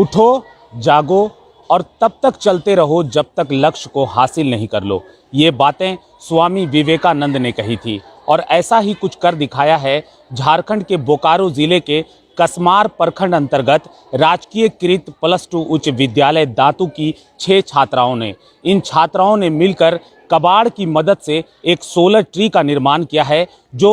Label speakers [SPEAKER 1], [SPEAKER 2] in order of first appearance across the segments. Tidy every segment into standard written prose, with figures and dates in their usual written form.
[SPEAKER 1] उठो, जागो और तब तक चलते रहो जब तक लक्ष्य को हासिल नहीं कर लो। ये बातें स्वामी विवेकानंद ने कही थी और ऐसा ही कुछ कर दिखाया है झारखंड के बोकारो जिले के कसमार प्रखंड अंतर्गत राजकीय कृत +2 उच्च विद्यालय दातू की 6 छात्राओं ने। इन छात्राओं ने मिलकर कबाड़ की मदद से एक सोलर ट्री का निर्माण किया है जो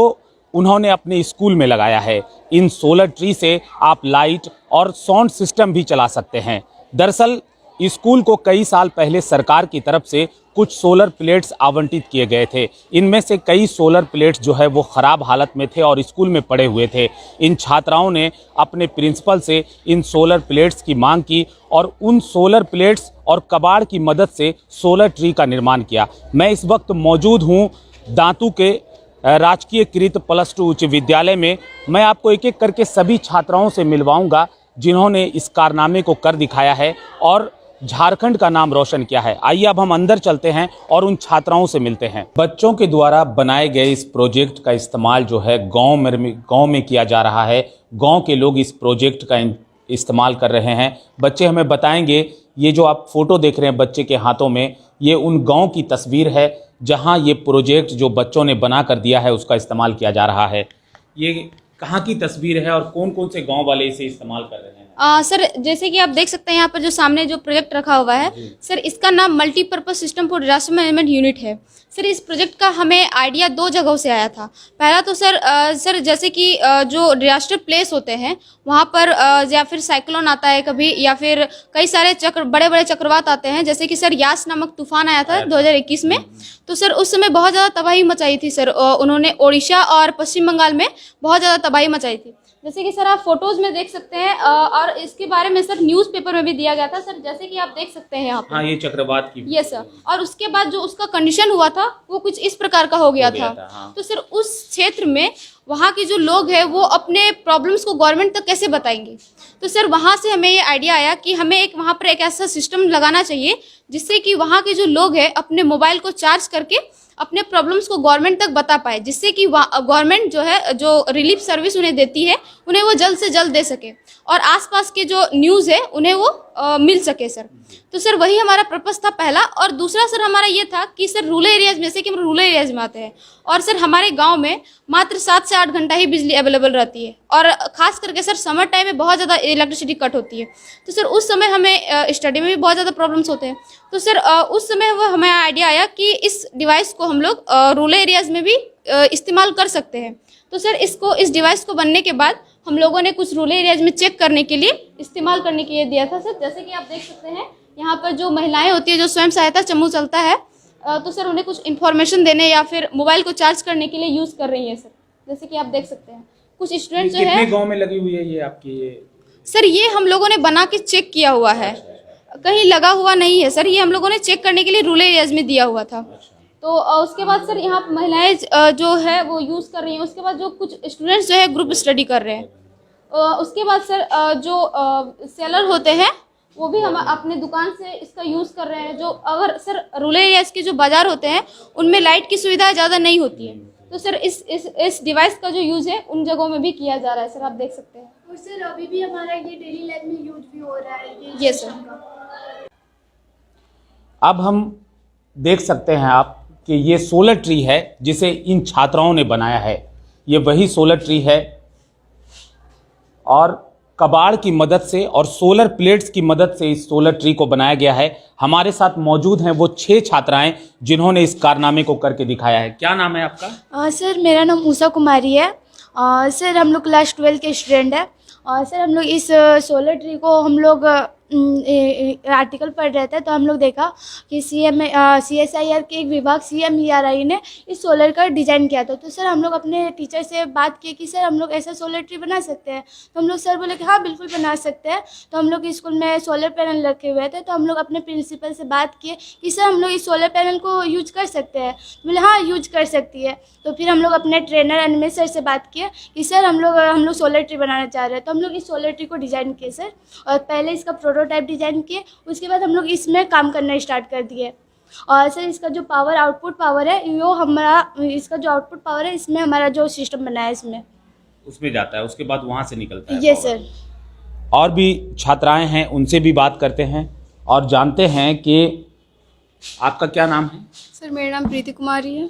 [SPEAKER 1] उन्होंने अपने स्कूल में लगाया है। इन सोलर ट्री से आप लाइट और साउंड सिस्टम भी चला सकते हैं। दरअसल स्कूल को कई साल पहले सरकार की तरफ से कुछ सोलर प्लेट्स आवंटित किए गए थे। इनमें से कई सोलर प्लेट्स जो है वो ख़राब हालत में थे और स्कूल में पड़े हुए थे। इन छात्राओं ने अपने प्रिंसिपल से इन सोलर प्लेट्स की मांग की और उन सोलर प्लेट्स और कबाड़ की मदद से सोलर ट्री का निर्माण किया। मैं इस वक्त मौजूद हूँ दांतू के राजकीय कृत +2 उच्च विद्यालय में। मैं आपको एक एक करके सभी छात्राओं से मिलवाऊंगा जिन्होंने इस कारनामे को कर दिखाया है और झारखंड का नाम रोशन किया है। आइए अब हम अंदर चलते हैं और उन छात्राओं से मिलते हैं। बच्चों के द्वारा बनाए गए इस प्रोजेक्ट का इस्तेमाल जो है गांव में किया जा रहा है। गांव के लोग इस प्रोजेक्ट का इस्तेमाल कर रहे हैं। बच्चे हमें बताएंगे, ये जो आप फोटो देख रहे हैं बच्चे के हाथों में, ये उन गांव की तस्वीर है जहां ये प्रोजेक्ट जो बच्चों ने बना कर दिया है उसका इस्तेमाल किया जा रहा है। ये कहाँ की तस्वीर है और कौन कौन से गांव वाले इसे इस्तेमाल कर रहे हैं?
[SPEAKER 2] सर, जैसे कि आप देख सकते हैं यहाँ पर जो सामने जो प्रोजेक्ट रखा हुआ है सर, इसका नाम multipurpose system for disaster management unit है। सर, इस प्रोजेक्ट का हमें आइडिया 2 जगहों से आया था। पहला तो सर जैसे कि जो डिजास्टर प्लेस होते हैं वहाँ पर या फिर साइक्लोन आता है कभी, या फिर कई सारे बड़े बड़े चक्रवात आते हैं। जैसे कि सर यास नामक तूफान आया था 2021 में। तो सर उस समय बहुत ज़्यादा तबाही मचाई थी सर। उन्होंने ओडिशा और पश्चिम बंगाल में बहुत ज़्यादा तबाही मचाई थी। जैसे कि सर आप फोटोज में देख सकते हैं और इसके बारे में सर न्यूज़पेपर में भी दिया गया था सर, जैसे कि आप देख सकते हैं यहाँ पर।
[SPEAKER 1] हाँ, ये चक्रवात की।
[SPEAKER 2] Yes sir. और उसके बाद जो उसका कंडीशन हुआ था वो कुछ इस प्रकार का हो गया था।
[SPEAKER 1] हाँ।
[SPEAKER 2] तो सर उस क्षेत्र में वहाँ के जो लोग हैं वो अपने प्रॉब्लम्स को गवर्नमेंट तक कैसे बताएंगे। तो सर वहाँ से हमें ये आइडिया आया कि हमें वहाँ पर एक ऐसा सिस्टम लगाना चाहिए जिससे कि वहाँ के जो लोग हैं अपने मोबाइल को चार्ज करके अपने प्रॉब्लम्स को गवर्नमेंट तक बता पाए, जिससे कि गवर्नमेंट जो है जो रिलीफ सर्विस उन्हें देती है उन्हें वो जल्द से जल्द दे सके और आसपास के जो न्यूज़ है उन्हें वो मिल सके सर। तो सर वही हमारा पर्पस था पहला। और दूसरा सर हमारा ये था कि सर रूरल एरियाज में, जैसे कि हम रूरल एरियाज में आते हैं और सर हमारे गांव में मात्र 7 से 8 घंटा ही बिजली अवेलेबल रहती है और ख़ास करके सर समर टाइम में बहुत ज़्यादा इलेक्ट्रिसिटी कट होती है। तो सर उस समय हमें स्टडी में भी बहुत ज़्यादा प्रॉब्लम्स होते हैं। तो सर उस समय वो हमें आइडिया आया कि इस डिवाइस को हम लोग रूरल एरियाज़ में भी इस्तेमाल कर सकते हैं। तो सर इस डिवाइस को बनने के बाद हम लोगों ने कुछ रूरल एरियाज में चेक करने के लिए इस्तेमाल करने के लिए दिया था सर। जैसे कि आप देख सकते हैं यहाँ पर जो महिलाएं होती है जो स्वयं सहायता समूह चलता है, तो सर उन्हें कुछ इन्फॉर्मेशन देने या फिर मोबाइल को चार्ज करने के लिए यूज़ कर रही है सर। जैसे कि आप देख सकते हैं कुछ स्टूडेंट्स जो है।
[SPEAKER 1] कितने गाँव में लगी हुई है ये आपकी? ये
[SPEAKER 2] सर ये हम लोगों ने बना के चेक किया हुआ है, कहीं लगा हुआ नहीं है सर। ये हम लोगों ने चेक करने के लिए रूरल एरियाज में दिया हुआ था। तो उसके बाद सर यहाँ महिलाएं जो है वो यूज़ कर रही हैं। उसके बाद जो कुछ स्टूडेंट्स जो है ग्रुप स्टडी कर रहे हैं। उसके बाद सर जो सेलर होते हैं वो भी हम अपने दुकान से इसका यूज़ कर रहे हैं। जो अगर सर रूरल एरियाज के जो बाज़ार होते हैं उनमें लाइट की सुविधा ज़्यादा नहीं होती है, तो सर इस डिवाइस का जो यूज़ है उन जगहों में भी किया जा रहा है सर, आप देख सकते हैं।
[SPEAKER 3] और सर अभी भी हमारा ये डेली लाइफ में यूज भी हो रहा है
[SPEAKER 2] ये सर।
[SPEAKER 1] अब हम देख सकते हैं आप कि ये सोलर ट्री है जिसे इन छात्राओं ने बनाया है। ये वही सोलर ट्री है और कबाड़ की मदद से और सोलर प्लेट्स की मदद से इस सोलर ट्री को बनाया गया है। हमारे साथ मौजूद हैं वो 6 छात्राएं जिन्होंने इस कारनामे को करके दिखाया है। क्या नाम है आपका?
[SPEAKER 3] सर मेरा नाम उषा कुमारी है। सर हम लोग क्लास 12 के स्टूडेंट हैं। और सर हम लोग इस सोलर ट्री को हम लोग आर्टिकल पढ़ रहे थे तो हम लोग देखा कि CSIR के एक विभाग CMERI ने इस सोलर का डिज़ाइन किया था। तो सर हम लोग अपने टीचर से बात किए कि सर हम लोग ऐसा सोलर ट्री बना सकते हैं। तो हम लोग सर बोले कि हाँ बिल्कुल बना सकते हैं। तो हम लोग स्कूल में सोलर पैनल रखे हुए थे तो हम लोग अपने प्रिंसिपल से बात किए कि सर हम लोग इस सोलर पैनल को यूज कर सकते हैं। बोले हाँ यूज कर सकती है। तो फिर हम लोग अपने ट्रेनर अनिमेश सर से बात किए कि सर हम लोग सोलर ट्री बनाना चाह रहे हैं। तो हम लोग इस सोलर ट्री को डिज़ाइन किए सर, और पहले इसका प्रोटोटाइप डिज़ाइन किए, उसके बाद हम लोग इसमें काम करना स्टार्ट कर दिए। और सर इसका जो आउटपुट पावर है वो इसका जो आउटपुट पावर है इसमें हमारा जो सिस्टम बना है इसमें
[SPEAKER 1] उसमें जाता है, उसके बाद वहाँ से निकलता है।
[SPEAKER 3] ये सर।
[SPEAKER 1] और भी छात्राएं हैं, उनसे भी बात करते हैं और जानते हैं कि आपका क्या नाम है?
[SPEAKER 2] सर मेरा नाम प्रीति कुमारी है।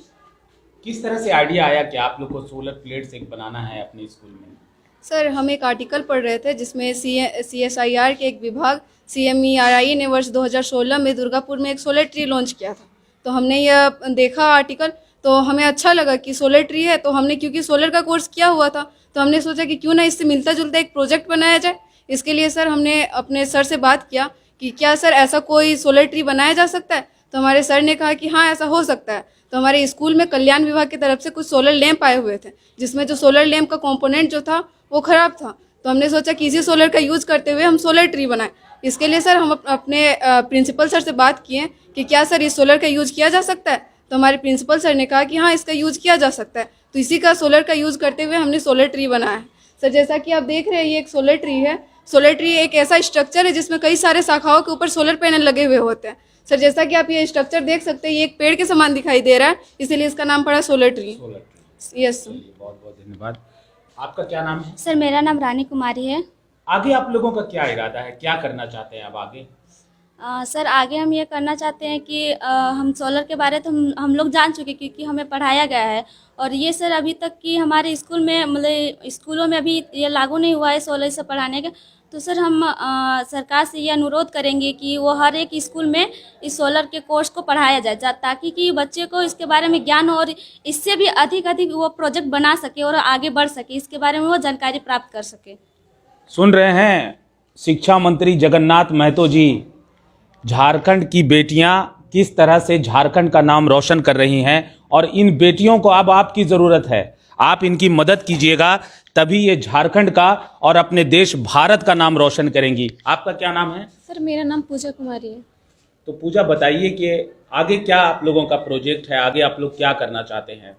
[SPEAKER 1] किस तरह से आइडिया आया कि आप लोग को सोलर प्लेट्स एक बनाना है अपने स्कूल में?
[SPEAKER 2] सर हम एक आर्टिकल पढ़ रहे थे जिसमें CSIR के एक विभाग CMERI ने वर्ष 2016 में दुर्गापुर में एक सोलर ट्री लॉन्च किया था। तो हमने यह देखा आर्टिकल, तो हमें अच्छा लगा कि सोलर ट्री है, तो हमने क्योंकि सोलर का कोर्स किया हुआ था तो हमने सोचा कि क्यों ना इससे मिलता जुलता एक प्रोजेक्ट बनाया जाए। इसके लिए सर हमने अपने सर से बात किया कि क्या सर ऐसा कोई सोलर ट्री बनाया जा सकता है। तो हमारे सर ने कहा कि हाँ ऐसा हो सकता है। तो हमारे स्कूल में कल्याण विभाग की तरफ से कुछ सोलर लैंप आए हुए थे, जिसमें जो सोलर लैंप का कंपोनेंट जो था वो ख़राब था। तो हमने सोचा कि इसी सोलर का यूज़ करते हुए हम सोलर ट्री बनाएं। इसके लिए सर हम अपने प्रिंसिपल सर से बात किए कि क्या सर इस सोलर का यूज़ किया जा सकता है। तो हमारे प्रिंसिपल सर ने कहा कि हाँ इसका यूज़ किया जा सकता है। तो इसी का सोलर का यूज़ करते हुए हमने सोलर ट्री बनाया है। सर जैसा कि आप देख रहे हैं ये एक सोलर ट्री है। सोलर ट्री एक ऐसा स्ट्रक्चर है जिसमें कई सारे शाखाओं के ऊपर सोलर पैनल लगे हुए होते हैं। सर जैसा कि आप ये स्ट्रक्चर देख सकते हैं, ये एक पेड़ के समान दिखाई दे रहा है, इसीलिए इसका नाम पड़ा सोलर ट्री। Yes sir.
[SPEAKER 1] बहुत बहुत धन्यवाद। आपका क्या नाम है?
[SPEAKER 3] सर मेरा नाम रानी कुमारी है।
[SPEAKER 1] आगे आप लोगों का क्या इरादा है, क्या करना चाहते हैं अब आगे?
[SPEAKER 3] सर आगे हम ये करना चाहते हैं कि हम सोलर के बारे तो हम लोग जान चुके क्योंकि हमें पढ़ाया गया है। और ये सर अभी तक कि हमारे स्कूल में मतलब स्कूलों में अभी ये लागू नहीं हुआ है सोलर से पढ़ाने के। तो सर हम सरकार से ये अनुरोध करेंगे कि वो हर एक स्कूल में इस सोलर के कोर्स को पढ़ाया जाए ताकि कि बच्चे को इसके बारे में ज्ञान हो और इससे भी अधिक वो प्रोजेक्ट बना सके और आगे बढ़ सके, इसके बारे में वो जानकारी प्राप्त कर सके।
[SPEAKER 1] सुन रहे हैं शिक्षा मंत्री जगन्नाथ महतो जी, झारखंड की बेटियां किस तरह से झारखंड का नाम रोशन कर रही हैं और इन बेटियों को अब आपकी ज़रूरत है। आप इनकी मदद कीजिएगा, तभी ये झारखंड का और अपने देश भारत का नाम रोशन करेंगी। आपका क्या नाम है?
[SPEAKER 4] सर मेरा नाम पूजा कुमारी है।
[SPEAKER 1] तो पूजा बताइए कि आगे क्या आप लोगों का प्रोजेक्ट है, आगे आप लोग क्या करना चाहते हैं?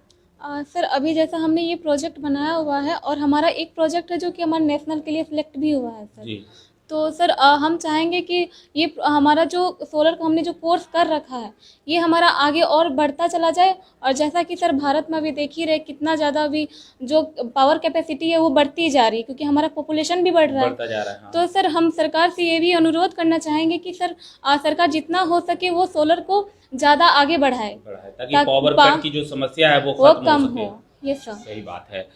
[SPEAKER 4] सर अभी जैसा हमने ये प्रोजेक्ट बनाया हुआ है और हमारा एक प्रोजेक्ट है जो कि हमारा नेशनल के लिए सिलेक्ट भी हुआ है सर
[SPEAKER 1] जी।
[SPEAKER 4] तो सर हम चाहेंगे कि ये हमारा जो सोलर का हमने जो कोर्स कर रखा है ये हमारा आगे और बढ़ता चला जाए। और जैसा कि सर भारत में अभी देख ही रहे कितना ज़्यादा अभी जो पावर कैपेसिटी है वो बढ़ती जा रही है क्योंकि हमारा पॉपुलेशन भी बढ़ रहा है।
[SPEAKER 1] हाँ।
[SPEAKER 4] तो सर हम सरकार से ये भी अनुरोध करना चाहेंगे कि सर सरकार जितना हो सके वो सोलर को ज़्यादा आगे बढ़ाए
[SPEAKER 1] ताकि पावर कट की जो समस्या है वो
[SPEAKER 4] कम हो। ये सर
[SPEAKER 1] सही बात है।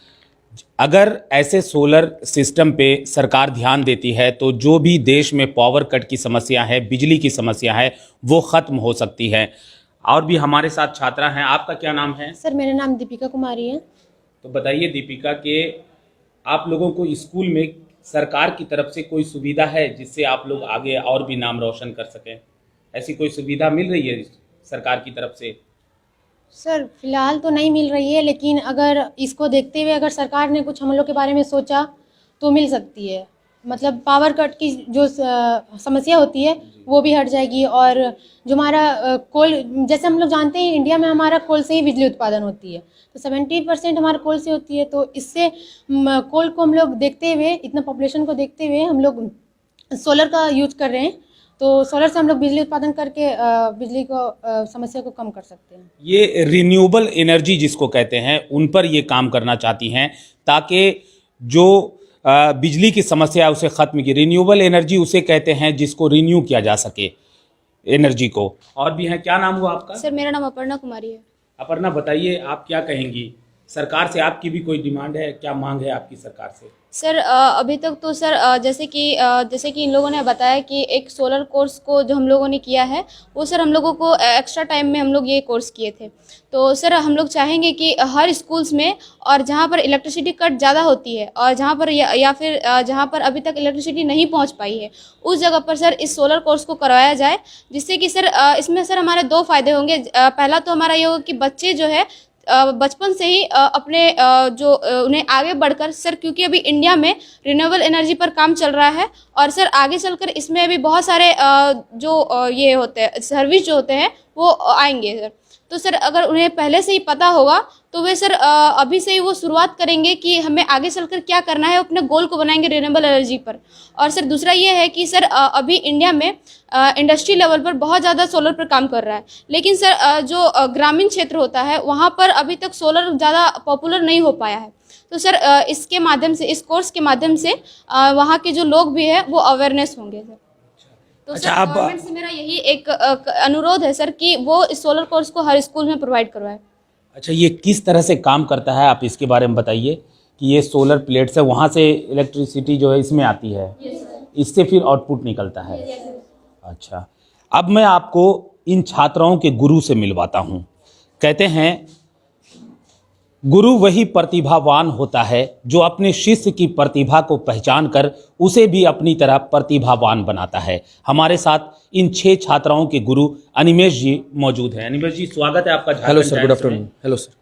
[SPEAKER 1] अगर ऐसे सोलर सिस्टम पे सरकार ध्यान देती है तो जो भी देश में पावर कट की समस्या है, बिजली की समस्या है, वो ख़त्म हो सकती है। और भी हमारे साथ छात्रा हैं। आपका क्या नाम है?
[SPEAKER 5] सर मेरा नाम दीपिका कुमारी है।
[SPEAKER 1] तो बताइए दीपिका कि आप लोगों को स्कूल में सरकार की तरफ से कोई सुविधा है जिससे आप लोग आगे और भी नाम रोशन कर सकें? ऐसी कोई सुविधा मिल रही है सरकार की तरफ से?
[SPEAKER 5] सर फिलहाल तो नहीं मिल रही है, लेकिन अगर इसको देखते हुए अगर सरकार ने कुछ हम लोग के बारे में सोचा तो मिल सकती है। मतलब पावर कट की जो समस्या होती है वो भी हट जाएगी। और जो हमारा कोल, जैसे हम लोग जानते हैं इंडिया में हमारा कोल से ही बिजली उत्पादन होती है, तो 70% हमारा कोल से होती है। तो इससे कोल को हम लोग देखते हुए, इतना पॉपुलेशन को देखते हुए हम लोग सोलर का यूज कर रहे हैं। तो सोलर से हम लोग बिजली उत्पादन करके बिजली को समस्या को कम कर सकते हैं।
[SPEAKER 1] ये रिन्यूएबल एनर्जी जिसको कहते हैं उन पर ये काम करना चाहती हैं ताकि जो बिजली की समस्या है उसे ख़त्म की। रिन्यूएबल एनर्जी उसे कहते हैं जिसको रिन्यू किया जा सके एनर्जी को। और भी हैं, क्या नाम हुआ आपका?
[SPEAKER 2] सर मेरा नाम अपर्णा कुमारी है।
[SPEAKER 1] अपर्णा बताइए आप क्या कहेंगी? सरकार से आपकी भी कोई डिमांड है, क्या मांग है आपकी सरकार से?
[SPEAKER 2] सर अभी तक तो सर जैसे कि इन लोगों ने बताया कि एक सोलर कोर्स को जो हम लोगों ने किया है वो सर हम लोगों को एक्स्ट्रा टाइम में हम लोग ये कोर्स किए थे। तो सर हम लोग चाहेंगे कि हर स्कूल्स में और जहाँ पर इलेक्ट्रिसिटी कट ज़्यादा होती है और जहाँ पर या फिर जहाँ पर अभी तक इलेक्ट्रिसिटी नहीं पहुँच पाई है उस जगह पर सर इस सोलर कोर्स को करवाया जाए, जिससे कि सर इसमें सर हमारे 2 फ़ायदे होंगे। पहला तो हमारा ये होगा कि बच्चे जो है बचपन से ही अपने जो उन्हें आगे बढ़कर सर, क्योंकि अभी इंडिया में रिन्यूएबल एनर्जी पर काम चल रहा है और सर आगे चलकर इसमें अभी बहुत सारे जो ये होते हैं सर्विस जो होते हैं वो आएंगे सर। तो सर अगर उन्हें पहले से ही पता होगा तो वे सर अभी से ही वो शुरुआत करेंगे कि हमें आगे चलकर क्या करना है, अपने गोल को बनाएंगे रिन्यूएबल एनर्जी पर। और सर दूसरा ये है कि सर अभी इंडिया में इंडस्ट्री लेवल पर बहुत ज़्यादा सोलर पर काम कर रहा है, लेकिन सर जो ग्रामीण क्षेत्र होता है वहाँ पर अभी तक सोलर ज़्यादा पॉपुलर नहीं हो पाया है। तो सर इसके माध्यम से, इस कोर्स के माध्यम से वहाँ के जो लोग भी हैं वो अवेयरनेस होंगे सर। तो
[SPEAKER 6] अच्छा,
[SPEAKER 2] सर
[SPEAKER 6] अब
[SPEAKER 2] गवर्नमेंट से मेरा यही एक अनुरोध है सर कि वो इस सोलर कोर्स को हर स्कूल में प्रोवाइड करवाए।
[SPEAKER 1] अच्छा, ये किस तरह से काम करता है, आप इसके बारे में बताइए कि ये सोलर प्लेट्स है, वहाँ से इलेक्ट्रिसिटी जो है इसमें आती है, इससे फिर आउटपुट निकलता है। अच्छा, अब मैं आपको इन छात्राओं के गुरु से मिलवाता हूँ। कहते हैं गुरु वही प्रतिभावान होता है जो अपने शिष्य की प्रतिभा को पहचान कर उसे भी अपनी तरह प्रतिभावान बनाता है। हमारे साथ इन 6 छात्राओं के गुरु अनिमेश जी मौजूद हैं। अनिमेश जी, स्वागत है आपका।
[SPEAKER 6] Hello sir, good afternoon. Hello sir.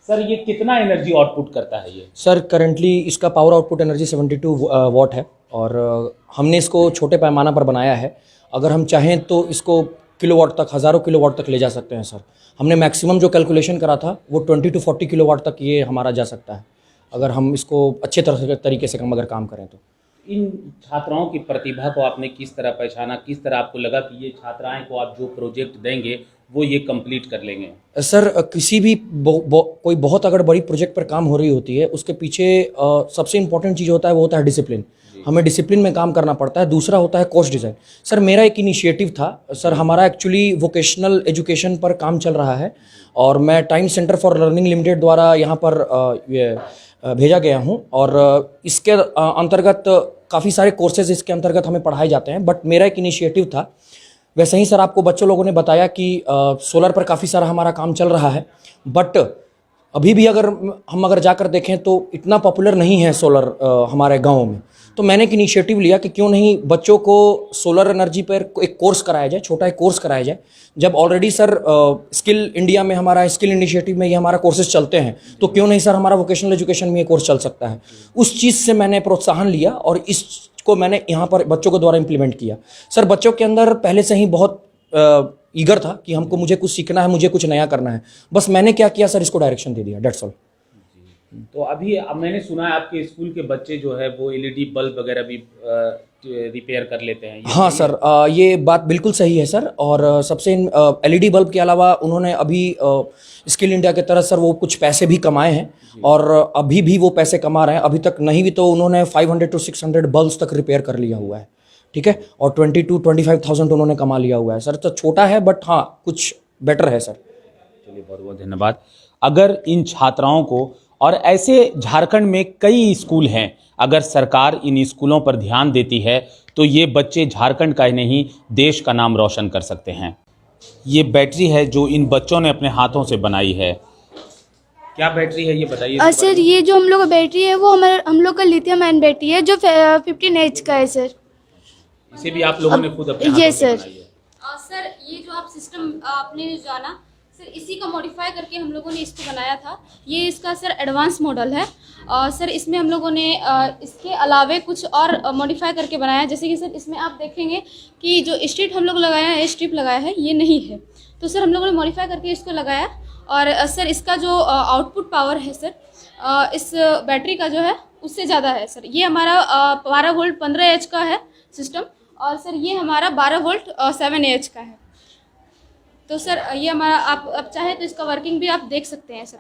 [SPEAKER 1] Sir, ये कितना एनर्जी आउटपुट करता है ये?
[SPEAKER 6] सर, करंटली इसका पावर आउटपुट एनर्जी 72 वाट है और हमने इसको छोटे पैमाना पर बनाया है। अगर हम चाहें तो इसको किलोवाट तक, हज़ारों किलोवाट तक ले जा सकते हैं सर। हमने मैक्सिमम जो कैलकुलेशन करा था वो 20 to 40 किलोवाट तक ये हमारा जा सकता है, अगर हम इसको अच्छे तरीके से हम अगर काम करें तो।
[SPEAKER 1] इन छात्राओं की प्रतिभा को आपने किस तरह पहचाना, किस तरह आपको लगा कि ये छात्राएं को आप जो प्रोजेक्ट देंगे वो ये कंप्लीट कर लेंगे?
[SPEAKER 6] सर, किसी भी कोई बहुत अगर बड़ी प्रोजेक्ट पर काम हो रही होती है, उसके पीछे सबसे इंपॉर्टेंट चीज़ होता है वो होता है डिसिप्लिन। हमें डिसिप्लिन में काम करना पड़ता है। दूसरा होता है कोर्स डिज़ाइन। सर, मेरा एक इनिशिएटिव था सर, हमारा एक्चुअली वोकेशनल एजुकेशन पर काम चल रहा है और मैं time centre for learning limited द्वारा यहाँ पर भेजा गया हूँ और इसके अंतर्गत काफ़ी सारे कोर्सेज इसके अंतर्गत हमें पढ़ाए जाते हैं। बट मेरा एक इनिशिएटिव था, वैसे ही सर आपको बच्चों लोगों ने बताया कि सोलर पर काफ़ी सारा हमारा काम चल रहा है, बट अभी भी अगर हम जाकर देखें तो इतना पॉपुलर नहीं है सोलर हमारे गाँव में। तो मैंने एक इनिशिएटिव लिया कि क्यों नहीं बच्चों को सोलर एनर्जी पर एक कोर्स कराया जाए, छोटा एक कोर्स कराया जाए। जब ऑलरेडी सर स्किल इंडिया में, हमारा स्किल इनिशिएटिव में ये हमारा कोर्सेज चलते हैं, तो क्यों नहीं सर हमारा वोकेशनल एजुकेशन में ये कोर्स चल सकता है। उस चीज़ से मैंने प्रोत्साहन लिया और इसको मैंने यहाँ पर बच्चों के द्वारा इम्प्लीमेंट किया। सर, बच्चों के अंदर पहले से ही बहुत ईगर था कि हमको मुझे कुछ सीखना है, मुझे कुछ नया करना है। बस मैंने क्या किया सर, इसको डायरेक्शन दे दिया, डेट्स ऑल।
[SPEAKER 1] तो अभी अब मैंने सुना है आपके स्कूल के बच्चे जो है वो एलईडी बल्ब वगैरह भी रिपेयर कर लेते हैं।
[SPEAKER 6] हाँ सर, ये बात बिल्कुल सही है सर। और सबसे एलईडी बल्ब के अलावा उन्होंने अभी स्किल इंडिया के तरफ सर वो कुछ पैसे भी कमाए हैं और अभी भी वो पैसे कमा रहे हैं। अभी तक नहीं भी तो उन्होंने 500 to 600 बल्ब्स तक रिपेयर कर लिया हुआ है, ठीक है, और 20 to 25,000 उन्होंने कमा लिया हुआ है सर। तो छोटा है बट हाँ कुछ बेटर है सर।
[SPEAKER 1] चलिए, बहुत बहुत धन्यवाद। अगर इन छात्राओं को, और ऐसे झारखंड में कई स्कूल हैं, अगर सरकार इन स्कूलों पर ध्यान देती है तो ये बच्चे झारखंड का ही नहीं देश का नाम रोशन कर सकते हैं। ये बैटरी है जो इन बच्चों ने अपने हाथों से बनाई है। क्या बैटरी है ये बताइए।
[SPEAKER 3] सर, ये जो हम लोग का बैटरी है वो हम लोग का लिथियम आयन बैटरी है जो 15H का है सर।
[SPEAKER 1] इसे भी आप लोगों ने खुद अपने हाथों से बनाई है?
[SPEAKER 2] सर, ये जो आप सिस्टम आपने जाना सर, इसी का मॉडिफाई करके हम लोगों ने इसको बनाया था। ये इसका सर एडवांस मॉडल है और सर इसमें हम लोगों ने इसके अलावे कुछ और मॉडिफाई करके बनाया है। जैसे कि सर इसमें आप देखेंगे कि जो स्ट्रिप हम लोग लगाया है, स्ट्रिप लगाया है, ये नहीं है। तो सर हम लोगों ने मॉडिफाई करके इसको लगाया और सर इसका जो आउटपुट पावर है सर इस बैटरी का जो है उससे ज़्यादा है सर। ये हमारा 12 वोल्ट 15H का है सिस्टम और सर ये हमारा 12 वोल्ट 7H का है। तो सर ये हमारा, आप अब चाहे तो इसका वर्किंग भी आप देख सकते हैं सर।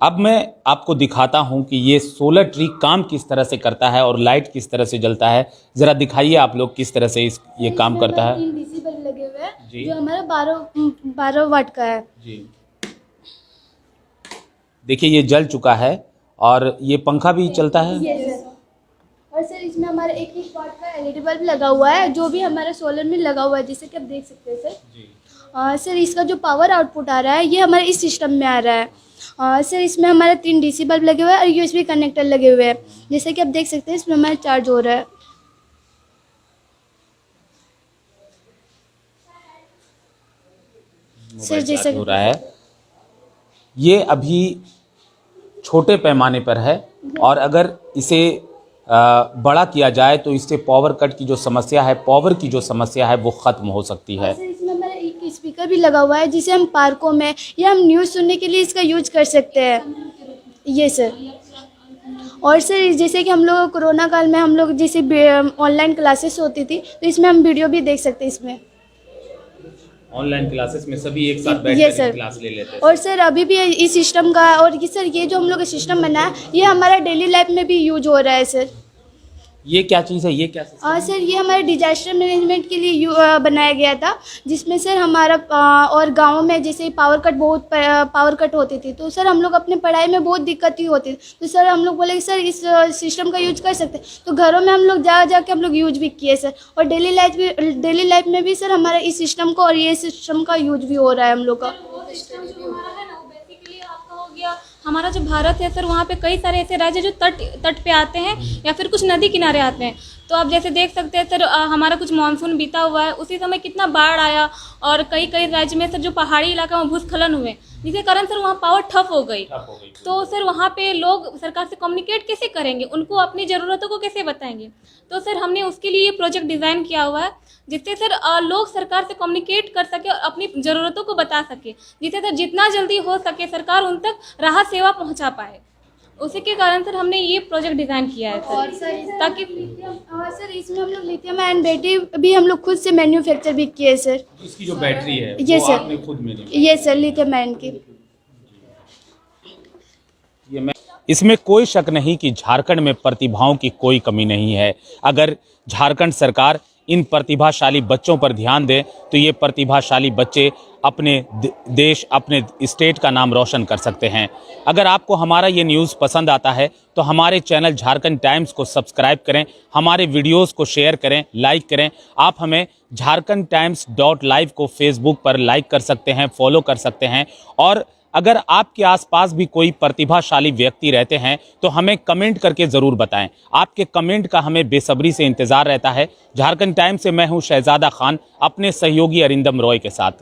[SPEAKER 1] अब मैं आपको दिखाता हूं कि ये सोलर ट्री काम किस तरह से करता है और लाइट किस तरह से जलता है। ज़रा दिखाइए आप लोग किस तरह से ये काम करता है।
[SPEAKER 3] 3 DC बल्ब लगे हुए हैं
[SPEAKER 1] जी।
[SPEAKER 3] जो हमारा 12 वाट का है
[SPEAKER 1] जी। देखिए, ये जल चुका है और ये पंखा भी चलता है।
[SPEAKER 3] ये सर। और सर इसमें हमारा 1 वाट का LED बल्ब लगा हुआ है जो भी हमारे सोलर में लगा हुआ है, जैसे कि आप देख सकते हैं सर। सर इसका जो पावर आउटपुट आ रहा है ये हमारे इस सिस्टम में आ रहा है। सर इसमें हमारे 3 DC बल्ब लगे हुए हैं और USB कनेक्टर लगे हुए हैं, जैसे कि आप देख सकते हैं इसमें हमारा चार्ज हो रहा है। सर जैसे
[SPEAKER 1] हो रहा है, ये अभी छोटे पैमाने पर है और अगर इसे बड़ा किया जाए तो इससे पावर कट की जो समस्या है, पावर की जो समस्या है वो ख़त्म हो सकती है।
[SPEAKER 3] सर इसमें हमारा एक स्पीकर भी लगा हुआ है जिसे हम पार्कों में या हम न्यूज़ सुनने के लिए इसका यूज कर सकते हैं। ये सर। और सर जैसे कि हम लोग कोरोना काल में हम लोग जैसे ऑनलाइन क्लासेस होती थी तो इसमें हम वीडियो भी देख सकते हैं इसमें।
[SPEAKER 1] ऑनलाइन क्लासेस में सभी एक साथ
[SPEAKER 3] ये
[SPEAKER 1] बैठ
[SPEAKER 3] सर।
[SPEAKER 1] कर क्लास ले लेते हैं।
[SPEAKER 3] और सर अभी भी इस सिस्टम का, और ये सर ये जो हम लोग का सिस्टम बना है ये हमारा डेली लाइफ में भी यूज हो रहा है सर।
[SPEAKER 1] ये क्या चीज़ है, ये क्या system है?
[SPEAKER 3] सर ये हमारे डिजास्टर मैनेजमेंट के लिए बनाया गया था, जिसमें सर हमारा और गाँव में जैसे बहुत पावर कट होती थी, तो सर हम लोग अपने पढ़ाई में बहुत दिक्कत ही होती थी, तो सर हम लोग बोले कि सर इस सिस्टम का यूज कर सकते हैं, तो घरों में हम लोग जा के हम लोग यूज भी किए सर। और डेली लाइफ में भी सर हमारा इस सिस्टम को और ये सिस्टम का यूज भी हो रहा है हम लोग का।
[SPEAKER 4] सिस्टम जो हमारा है ना, वो बेसिकली आपका हो गया, हमारा जो भारत है सर, वहाँ पे कई सारे ऐसे राज्य जो तट पे आते हैं या फिर कुछ नदी किनारे आते हैं। तो आप जैसे देख सकते हैं सर, हमारा कुछ मानसून बीता हुआ है, उसी समय कितना बाढ़ आया, और कई राज्य में सर जो पहाड़ी इलाका में भूस्खलन हुए, जिसके कारण सर वहाँ पावर ठप हो गई। तो सर वहाँ पे लोग सरकार से कम्युनिकेट कैसे करेंगे, उनको अपनी ज़रूरतों को कैसे बताएंगे। तो सर हमने उसके लिए प्रोजेक्ट डिज़ाइन किया हुआ है, जिससे सर लोग सरकार से कम्युनिकेट कर सके और अपनी ज़रूरतों को बता सके, जिससे सर जितना जल्दी हो सके सरकार उन तक राहत सेवा पहुंचा पाए। उसी के कारण सर हमने ये प्रोजेक्ट डिज़ाइन किया है सर, ताकि
[SPEAKER 3] सर इसमें हम लोग लिथियम आयन बैटरी भी हम लोग खुद से मैन्युफैक्चर भी किए सर।
[SPEAKER 1] इसकी जो बैटरी है
[SPEAKER 3] ये
[SPEAKER 1] वो
[SPEAKER 3] सर,
[SPEAKER 1] आपने खुद में
[SPEAKER 3] ये सर लिथियम आयन की।
[SPEAKER 1] इसमें कोई शक नहीं कि झारखंड में प्रतिभाओं की कोई कमी नहीं है। अगर झारखंड सरकार इन प्रतिभाशाली बच्चों पर ध्यान दे तो ये प्रतिभाशाली बच्चे अपने देश, अपने स्टेट का नाम रोशन कर सकते हैं। अगर आपको हमारा ये न्यूज़ पसंद आता है तो हमारे चैनल झारखंड टाइम्स को सब्सक्राइब करें, हमारे वीडियोस को शेयर करें, लाइक करें। आप हमें jharkhandtimes.live को फेसबुक पर लाइक कर सकते हैं, फॉलो कर सकते हैं। और अगर आपके आसपास भी कोई प्रतिभाशाली व्यक्ति रहते हैं तो हमें कमेंट करके ज़रूर बताएं। आपके कमेंट का हमें बेसब्री से इंतज़ार रहता है। झारखंड टाइम्स से मैं हूं शहजादा खान, अपने सहयोगी अरिंदम रॉय के साथ।